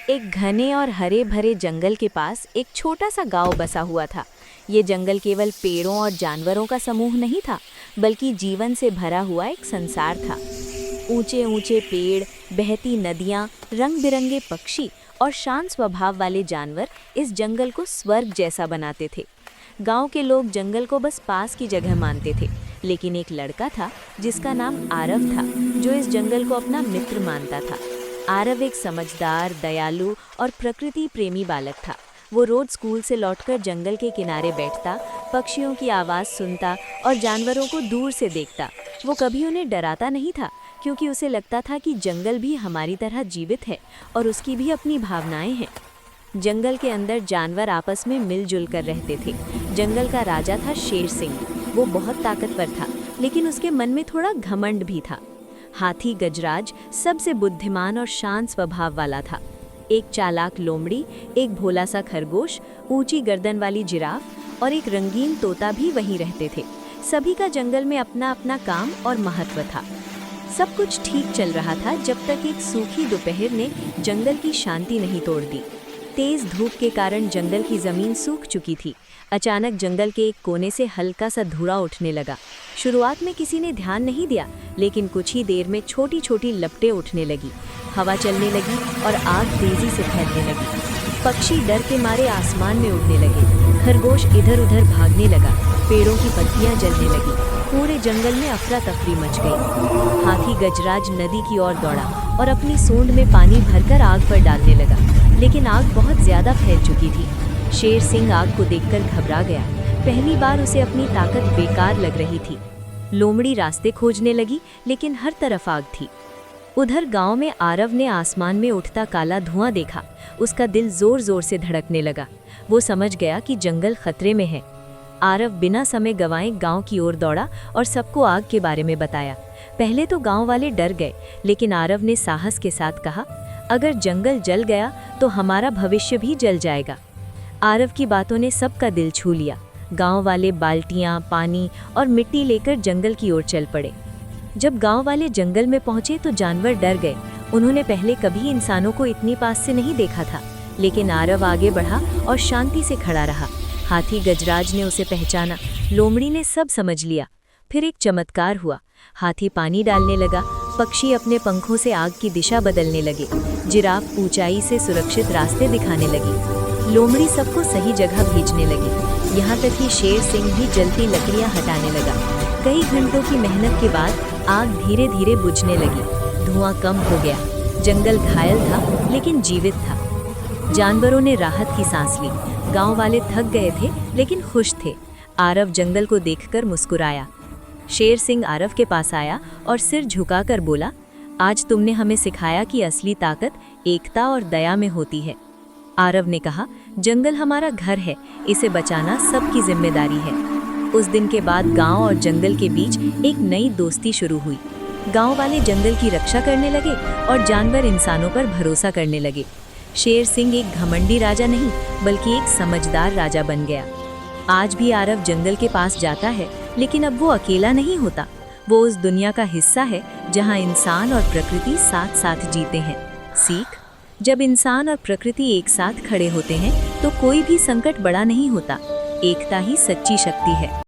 एक घने और हरे भरे जंगल के पास एक छोटा सा गांव बसा हुआ था। ये जंगल केवल पेड़ों और जानवरों का समूह नहीं था, बल्कि जीवन से भरा हुआ एक संसार था। ऊंचे ऊंचे पेड़, बहती नदियां, रंग बिरंगे पक्षी और शांत स्वभाव वाले जानवर इस जंगल को स्वर्ग जैसा बनाते थे। गांव के लोग जंगल को बस पास की जगह मानते थे, लेकिन एक लड़का था जिसका नाम आरव था, जो इस जंगल को अपना मित्र मानता था। आरव एक समझदार, दयालु और प्रकृति प्रेमी बालक था। वो रोज स्कूल से लौटकर जंगल के किनारे बैठता, पक्षियों की आवाज़ सुनता और जानवरों को दूर से देखता। वो कभी उन्हें डराता नहीं था, क्योंकि उसे लगता था कि जंगल भी हमारी तरह जीवित है और उसकी भी अपनी भावनाएं हैं। जंगल के अंदर जानवर आपस में मिलजुल कर रहते थे। जंगल का राजा था शेर सिंह। वो बहुत ताकतवर था, लेकिन उसके मन में थोड़ा घमंड भी था। हाथी गजराज सबसे बुद्धिमान और शांत स्वभाव वाला था। एक चालाक लोमड़ी, एक भोला सा खरगोश, ऊंची गर्दन वाली जिराफ और एक रंगीन तोता भी वहीं रहते थे। सभी का जंगल में अपना अपना काम और महत्व था। सब कुछ ठीक चल रहा था जब तक एक सूखी दोपहर ने जंगल की शांति नहीं तोड़ दी। तेज धूप के कारण जंगल की जमीन सूख चुकी थी। अचानक जंगल के एक कोने से हल्का सा धुआं उठने लगा। शुरुआत में किसी ने ध्यान नहीं दिया, लेकिन कुछ ही देर में छोटी छोटी लपटें उठने लगी। हवा चलने लगी और आग तेजी से फैलने लगी। पक्षी डर के मारे आसमान में उड़ने लगे। खरगोश इधर उधर भागने लगा। पेड़ों की पत्तियां जलने लगी। पूरे जंगल में अफरा तफरी मच गई। हाथी गजराज नदी की ओर दौड़ा और अपनी सूंड में पानी भरकर आग पर डालने लगा, लेकिन आग बहुत ज्यादा फैल चुकी थी। शेर सिंह आग को देखकर घबरा गया। पहली बार उसे अपनी ताकत बेकार लग रही थी। लोमड़ी रास्ते खोजने लगी, लेकिन हर तरफ आग थी। उधर गांव में आरव ने आसमान में उठता काला धुआं देखा। उसका दिल जोर जोर से धड़कने लगा। वो समझ गया कि जंगल खतरे में है। आरव बिना समय गंवाए गांव की ओर दौड़ा और सबको आग के बारे में बताया। पहले तो गांव वाले डर गए, लेकिन आरव ने साहस के साथ कहा, अगर जंगल जल गया तो हमारा भविष्य भी जल जाएगा। आरव की बातों ने सबका दिल छू लिया। गांव वाले बाल्टियां, पानी और मिट्टी लेकर जंगल की ओर चल पड़े। जब गांव वाले जंगल में पहुंचे तो जानवर डर गए। उन्होंने पहले कभी इंसानों को इतनी पास से नहीं देखा था, लेकिन आरव आगे बढ़ा और शांति से खड़ा रहा। हाथी गजराज ने उसे पहचाना। लोमड़ी ने सब समझ लिया। फिर एक चमत्कार हुआ। हाथी पानी डालने लगा। पक्षी अपने पंखों से आग की दिशा बदलने लगे। जिराफ ऊंचाई से सुरक्षित रास्ते दिखाने लगी। लोमड़ी सबको सही जगह भेजने लगी। यहाँ तक कि शेर सिंह भी जलती लकड़ियाँ हटाने लगा। कई घंटों की मेहनत के बाद आग धीरे धीरे बुझने लगी। धुआं कम हो गया। जंगल घायल था, लेकिन जीवित था। जानवरों ने राहत की सांस ली। गांव वाले थक गए थे, लेकिन खुश थे। आरव जंगल को देखकर मुस्कुराया। शेर सिंह आरव के पास आया और सिर झुकाकर बोला, आज तुमने हमें सिखाया कि असली ताकत एकता और दया में होती है। आरव ने कहा, जंगल हमारा घर है, इसे बचाना सबकी जिम्मेदारी है। उस दिन के बाद गांव और जंगल के बीच एक नई दोस्ती शुरू हुई। गांव वाले जंगल की रक्षा करने लगे और जानवर इंसानों पर भरोसा करने लगे। शेर सिंह एक घमंडी राजा नहीं, बल्कि एक समझदार राजा बन गया। आज भी आरव जंगल के पास जाता है, लेकिन अब वो अकेला नहीं होता। वो उस दुनिया का हिस्सा है जहां इंसान और प्रकृति साथ साथ जीते हैं। सीख: जब इंसान और प्रकृति एक साथ खड़े होते हैं तो कोई भी संकट बड़ा नहीं होता। एकता ही सच्ची शक्ति है।